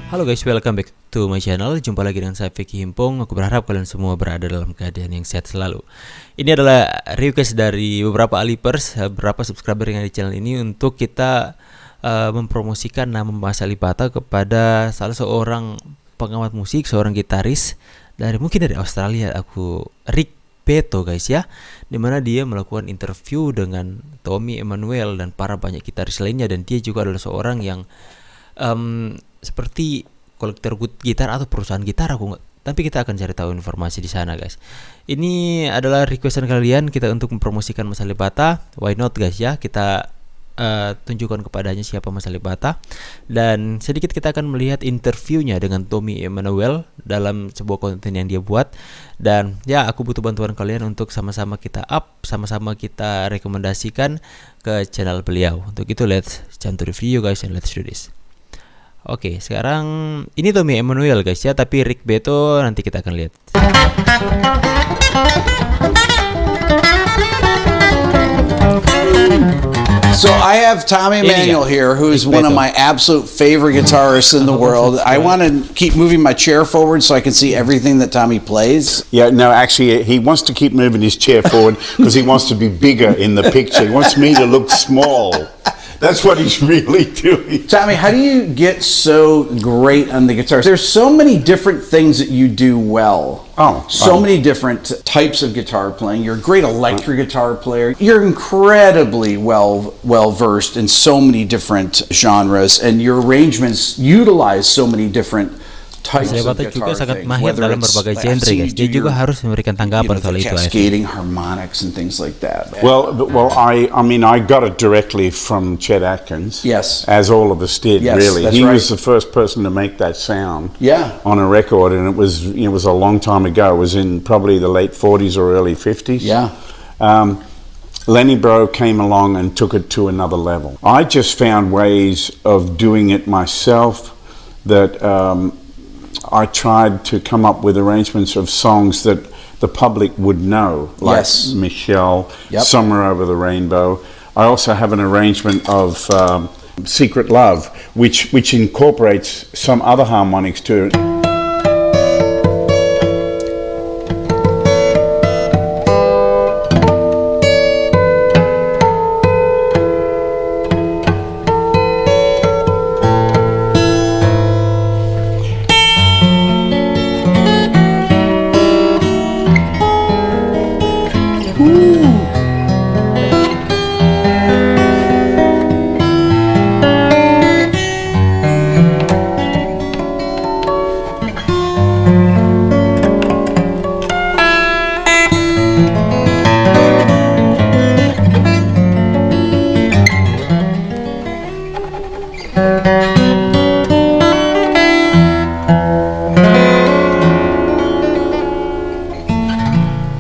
Halo guys, welcome back to my channel. Jumpa lagi dengan saya Vicky Himpong. Aku berharap kalian semua berada dalam keadaan yang sehat selalu. Ini adalah request dari beberapa alipers, beberapa subscriber yang ada di channel ini, untuk kita mempromosikan nama Mas AlipBaTa kepada salah seorang pengamat musik, seorang gitaris mungkin dari Australia, Rick Beto guys ya, dimana dia melakukan interview dengan Tommy Emmanuel dan para banyak gitaris lainnya, dan dia juga adalah seorang yang seperti kolektor gitar atau perusahaan gitar, tapi kita akan cari tahu informasi di sana guys. Ini adalah requestan kalian kita untuk mempromosikan Mas AlipBaTa. Why not guys ya, kita tunjukkan kepadanya siapa Mas AlipBaTa, dan sedikit kita akan melihat interviewnya dengan Tommy Emmanuel dalam sebuah konten yang dia buat. Dan ya, aku butuh bantuan kalian untuk sama-sama kita sama-sama kita rekomendasikan ke channel beliau. Untuk itu let's jump to the video guys, and let's do this. Oke, sekarang ini Tommy Emmanuel guys ya, tapi Rick Beto nanti kita akan lihat. So I have Tommy Emmanuel here, who's one of my absolute favorite guitarists in the world. I want to keep moving my chair forward so I can see everything that Tommy plays. Yeah, no, actually, he wants to keep moving his chair forward because he wants to be bigger in the picture. He wants me to look small. That's what he's really doing. Tommy, how do you get so great on the guitar? There's so many different things that you do well. So many different types of guitar playing. You're a great electric guitar player. You're incredibly well versed in so many different genres, and your arrangements utilize so many different types of guitar juga sangat things, mahir dalam berbagai genre guys. Dia juga harus memberikan tanggapan soal itu. Cascading harmonics and things like that. Well, I mean, I got it directly from Chet Atkins. Yes. As all of us did, yes, really. That's he right. was the first person to make that sound. Yeah. On a record, and it was a long time ago. It was in probably the late 40s or early 50s. Yeah. Lenny Bro came along and took it to another level. I just found ways of doing it myself that I tried to come up with arrangements of songs that the public would know, like yes. Michelle, yep. Somewhere Over the Rainbow. I also have an arrangement of Secret Love, which incorporates some other harmonics to it.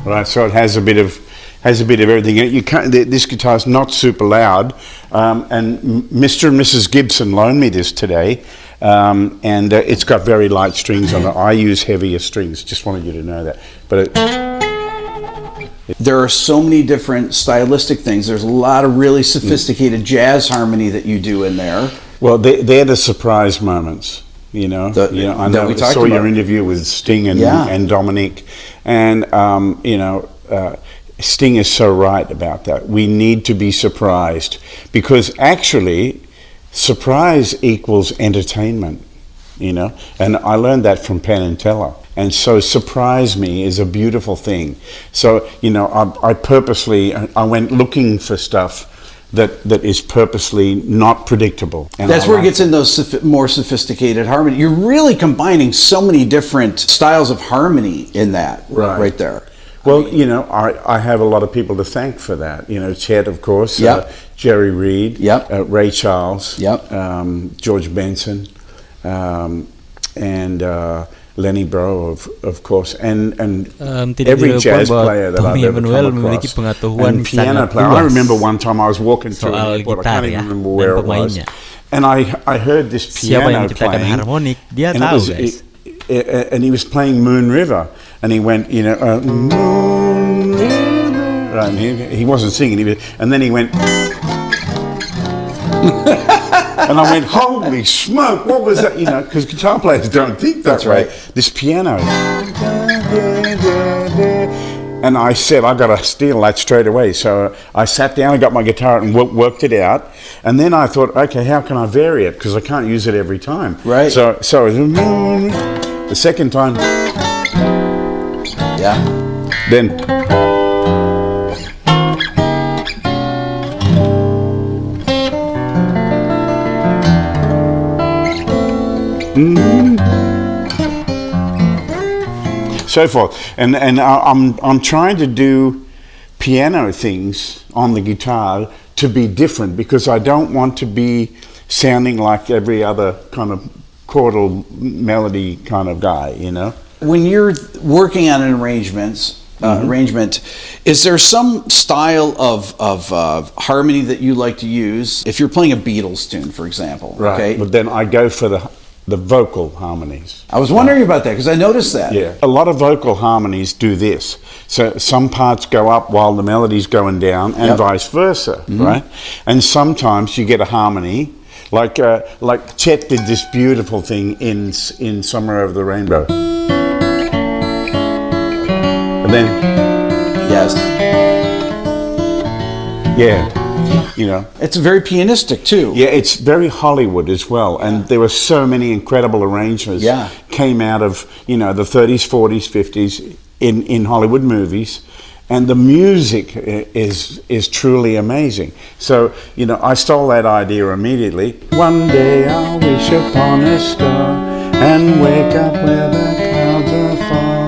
Right, so it has a bit of everything. You can't. This guitar's not super loud, and Mr. and Mrs. Gibson loaned me this today, and it's got very light strings on it. I use heavier strings. Just wanted you to know that. But there are so many different stylistic things. There's a lot of really sophisticated jazz harmony that you do in there. Well, they're the surprise moments. I saw your interview with Sting and Dominic, and Sting is so right about that. We need to be surprised, because actually surprise equals entertainment, and I learned that from Penn and Teller. And so surprise me is a beautiful thing. So I purposely went looking for stuff that is purposely not predictable. And that's where it gets in those more sophisticated harmony. You're really combining so many different styles of harmony in that right there. Well, I have a lot of people to thank for that. Chet, of course, yep. Jerry Reed, yep. Ray Charles, yep. George Benson, and Lenny Bro, of course, and every jazz player that I've ever come across, and piano player. I remember one time I was walking through an airport, I can't even remember where it was, and I heard this piano playing, and he was playing Moon River, and he went, Moon River, right, and he wasn't singing, and then he went, And I went, holy smoke, what was that? You know, because guitar players don't think that way. Right. This piano. And I said, I got to steal that straight away. So I sat down and got my guitar and worked it out. And then I thought, okay, how can I vary it? Because I can't use it every time. Right. So the second time. Yeah. Then. So forth, and I'm trying to do piano things on the guitar to be different, because I don't want to be sounding like every other kind of chordal melody kind of guy, you know. When you're working on an arrangement, is there some style of harmony that you like to use? If you're playing a Beatles tune, for example, Right. okay? But then I go for the vocal harmonies. I was wondering about that because I noticed that. Yeah, a lot of vocal harmonies do this. So some parts go up while the melody's going down, and vice versa, right? And sometimes you get a harmony, like Chet did this beautiful thing in Somewhere Over the Rainbow. And then, Yes. yeah, you know. It's very pianistic too. Yeah, it's very Hollywood as well, and there were so many incredible arrangements came out of, you know, the 30s, 40s, 50s in Hollywood movies, and the music is truly amazing. So, you know, I stole that idea immediately. One day I'll wish upon a star and wake up where the clouds are far.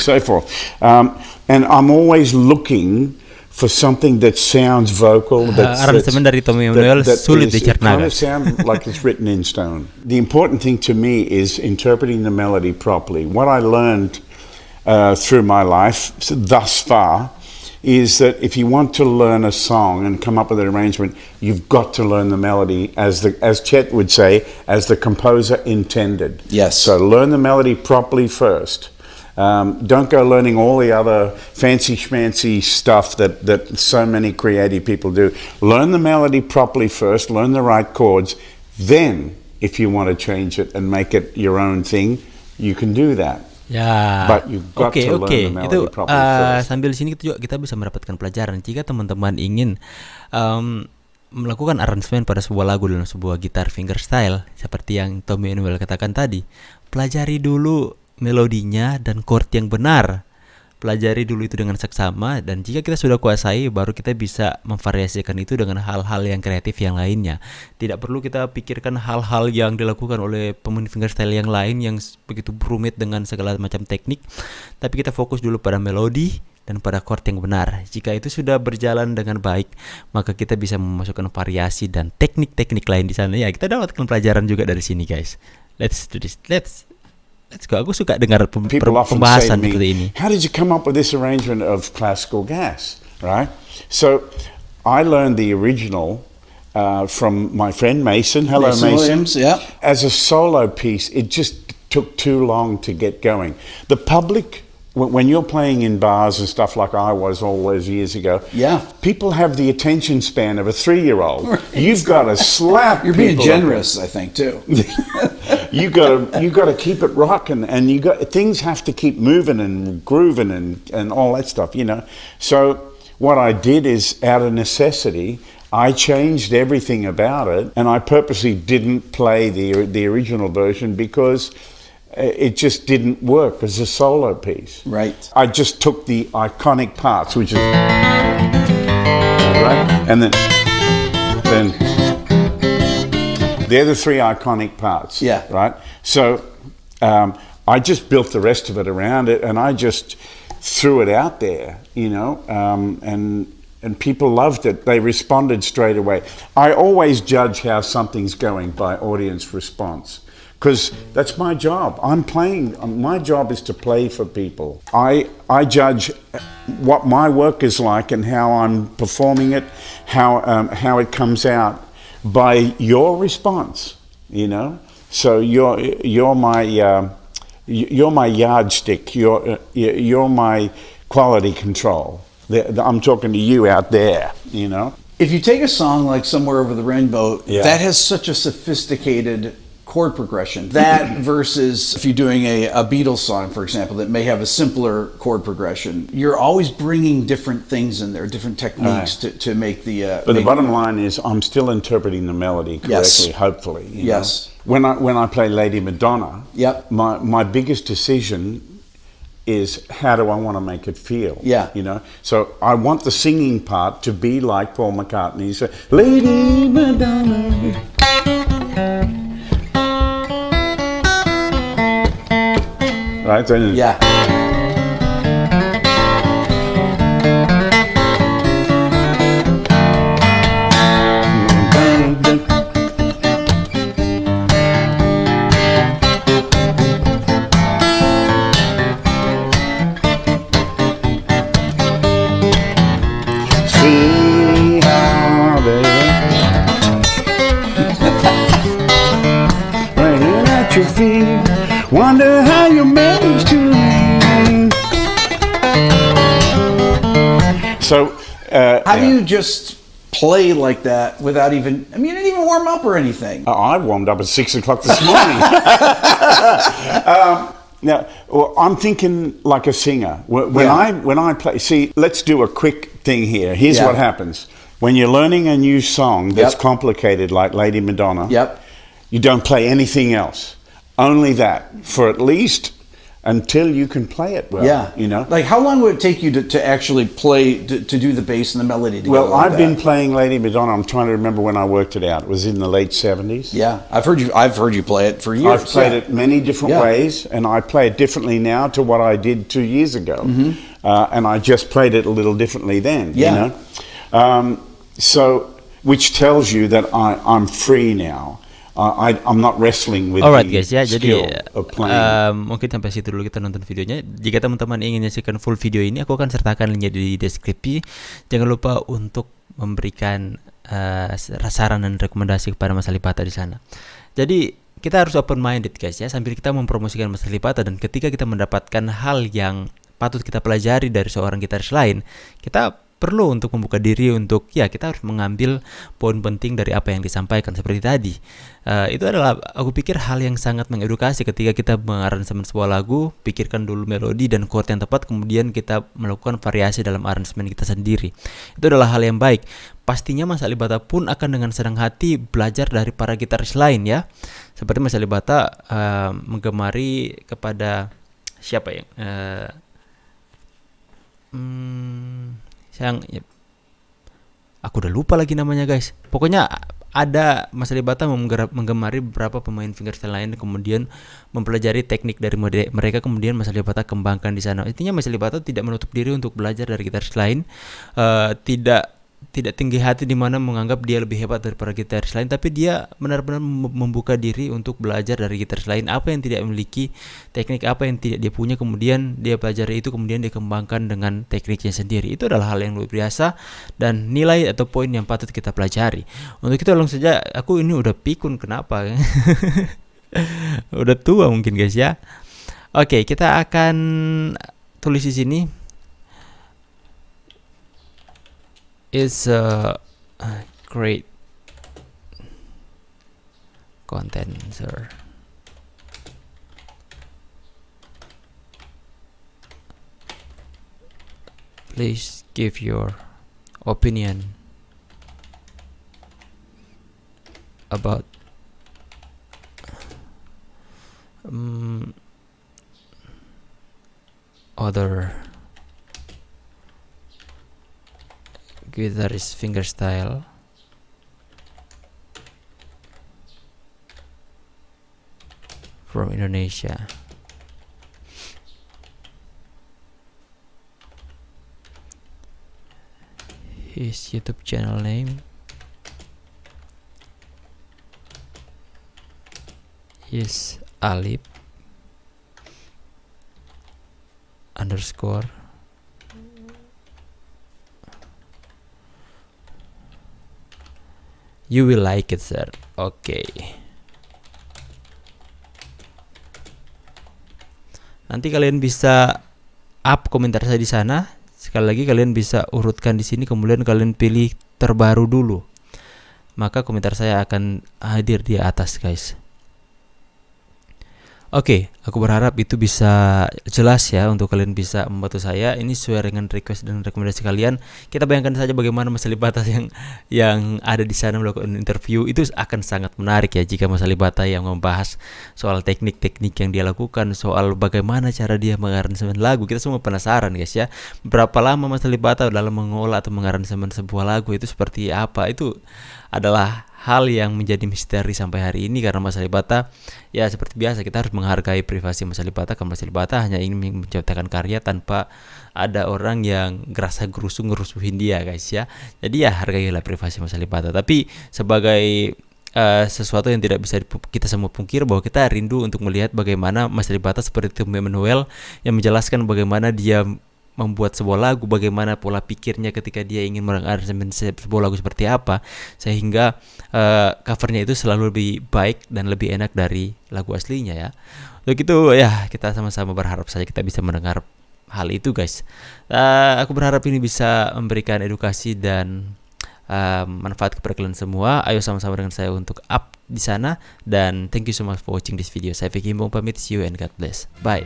So forth, and I'm always looking for something that sounds vocal. Aransemen dari Tommy Emmanuel sulit dicerna. Kind of sound like it's written in stone. The important thing to me is interpreting the melody properly. What I learned through my life thus far is that if you want to learn a song and come up with an arrangement, you've got to learn the melody as Chet would say, as the composer intended. Yes. So learn the melody properly first. Don't go learning all the other fancy schmancy stuff that so many creative people do. Learn the melody properly first, learn the right chords. Then, if you want to change it and make it your own thing, you can do that. Ya, But you've got to learn the melody itu properly first. sambil sini kita bisa mendapatkan pelajaran jika teman-teman ingin melakukan aransemen pada sebuah lagu dalam sebuah gitar fingerstyle seperti yang Tommy Emmanuel katakan tadi. Pelajari dulu melodinya dan chord yang benar. Pelajari dulu itu dengan seksama, dan jika kita sudah kuasai, baru kita bisa memvariasikan itu dengan hal-hal yang kreatif yang lainnya. Tidak perlu kita pikirkan hal-hal yang dilakukan oleh pemain fingerstyle yang lain yang begitu rumit dengan segala macam teknik, tapi kita fokus dulu pada melodi dan pada chord yang benar. Jika itu sudah berjalan dengan baik, maka kita bisa memasukkan variasi dan teknik-teknik lain di sana. Ya, kita dapatkan pelajaran juga dari sini, guys. Let's do this. Let's go. Aku suka dengar pembahasan seperti ini. How did you come up with this arrangement of classical gas, right? So I learned the original from my friend Mason. Hello, Mason. Williams, yeah. As a solo piece, it just took too long to get going. The public, when you're playing in bars and stuff like I was all those years ago, people have the attention span of a 3-year-old. Right. You've got to slap. You're being generous, I think, too. you got to keep it rocking, and things have to keep moving and grooving and all that stuff, you know. So what I did is, out of necessity, I changed everything about it, and I purposely didn't play the original version because it just didn't work as a solo piece. Right. I just took the iconic parts, which is right, and then they're the 3 iconic parts. Yeah. Right. So I just built the rest of it around it, and I just threw it out there, you know, and people loved it. They responded straight away. I always judge how something's going by audience response, because that's my job. My job is to play for people. I judge what my work is like and how I'm performing it, how it comes out by your response, you know. So you're my You're my yardstick. You're my quality control. I'm talking to you out there, you know. If you take a song like Somewhere Over the Rainbow, Yeah. that has such a sophisticated chord progression. That versus if you're doing a Beatles song, for example, that may have a simpler chord progression. You're always bringing different things in there, different techniques to make the... But the bottom line is I'm still interpreting the melody correctly, Yes. hopefully. You Yes. know? When I play Lady Madonna, Yep. my biggest decision is how do I want to make it feel? Yeah. You know? So I want the singing part to be like Paul McCartney's Lady Madonna. Right? Then Yeah. see how they Laying at your feet, wonder how you managed to leave. So, How do you just play like that without even... I mean, you didn't even warm up or anything. I warmed up at 6 o'clock this morning. Now, well, I'm thinking like a singer. When I play, see, let's do a quick thing here. Here's Yeah. what happens. When you're learning a new song that's Yep. complicated like Lady Madonna, Yep. you don't play anything else. Only that for at least until you can play it well. Yeah. You know? Like, how long would it take you to actually play, to do the bass and the melody together? Well, like I've been that? playing Lady Madonna. I'm trying to remember when I worked it out. It was in the late 70s. Yeah, I've heard you play it for years. I've played yeah. it many different Yeah. ways, and I play it differently now to what I did 2 years ago. Mm-hmm. And I just played it a little differently then, Yeah. you know. So, which tells you that I'm free now. I'm not wrestling with Alright the guys ya, skill jadi of playing. mungkin sampai situ dulu kita nonton videonya. Jika teman-teman ingin menyaksikan full video ini, aku akan sertakan linknya di deskripsi. Jangan lupa untuk memberikan saran dan rekomendasi kepada Mas AlipBaTa di sana. Jadi kita harus open minded guys ya, sambil kita mempromosikan Mas AlipBaTa, dan ketika kita mendapatkan hal yang patut kita pelajari dari seorang gitaris lain, kita perlu untuk membuka diri untuk ya kita harus mengambil poin penting dari apa yang disampaikan seperti tadi. Itu adalah aku pikir hal yang sangat mengedukasi ketika kita mengaransemen sebuah lagu. Pikirkan dulu melodi dan chord yang tepat, kemudian kita melakukan variasi dalam aransemen kita sendiri. Itu adalah hal yang baik. Pastinya Mas AlipBaTa pun akan dengan senang hati belajar dari para gitaris lain ya. Seperti Mas AlipBaTa menggemari kepada siapa yang aku udah lupa lagi namanya guys. Pokoknya ada Mas AlipBaTa menggemari beberapa pemain fingerstyle lain, kemudian mempelajari teknik dari mereka, kemudian Mas AlipBaTa kembangkan di sana. Intinya Mas AlipBaTa tidak menutup diri untuk belajar dari gitaris lain, tidak tinggi hati di mana menganggap dia lebih hebat daripada gitaris lain, tapi dia benar-benar membuka diri untuk belajar dari gitaris lain, apa yang tidak memiliki teknik, apa yang tidak dia punya, kemudian dia pelajari itu, kemudian dia kembangkan dengan tekniknya sendiri. Itu adalah hal yang luar biasa dan nilai atau poin yang patut kita pelajari. Untuk itu langsung saja, aku ini udah pikun kenapa udah tua mungkin guys ya. Oke, kita akan tulis di sini. Is a great content, sir. Please give your opinion about other gitaris fingerstyle from Indonesia. His YouTube channel name is alip underscore you will like it, sir. Okay. Nanti kalian bisa up komentar saya di sana. Sekali lagi kalian bisa urutkan di sini, kemudian kalian pilih terbaru dulu. Maka komentar saya akan hadir di atas, guys. Oke, aku berharap itu bisa jelas ya untuk kalian bisa membantu saya. Ini sesuai dengan request dan rekomendasi kalian. Kita bayangkan saja bagaimana Mas AlipBaTa yang ada di sana melakukan interview. Itu akan sangat menarik ya jika Mas AlipBaTa yang membahas soal teknik-teknik yang dia lakukan, soal bagaimana cara dia mengaransemen lagu. Kita semua penasaran, guys ya. Berapa lama Mas AlipBaTa dalam mengolah atau mengaransemen sebuah lagu itu seperti apa? Itu adalah hal yang menjadi misteri sampai hari ini, karena Mas AlipBaTa ya seperti biasa kita harus menghargai privasi Mas AlipBaTa, karena Mas AlipBaTa hanya ingin menciptakan karya tanpa ada orang yang gerasa gerusu ngerusuhin dia, guys ya. Jadi ya hargailah privasi Mas AlipBaTa. Tapi sebagai sesuatu yang tidak bisa kita semua pungkir, bahwa kita rindu untuk melihat bagaimana Mas AlipBaTa seperti Manuel yang menjelaskan bagaimana dia membuat sebuah lagu, bagaimana pola pikirnya ketika dia ingin mengaransemen sebuah lagu seperti apa, sehingga covernya itu selalu lebih baik dan lebih enak dari lagu aslinya ya. Untuk itu ya kita sama-sama berharap saja kita bisa mendengar hal itu, guys. Aku berharap ini bisa memberikan edukasi dan manfaat kepada kalian semua. Ayo sama-sama dengan saya untuk up di sana, dan thank you so much for watching this video. Saya Vicky Mbong pamit, see you and God bless. Bye.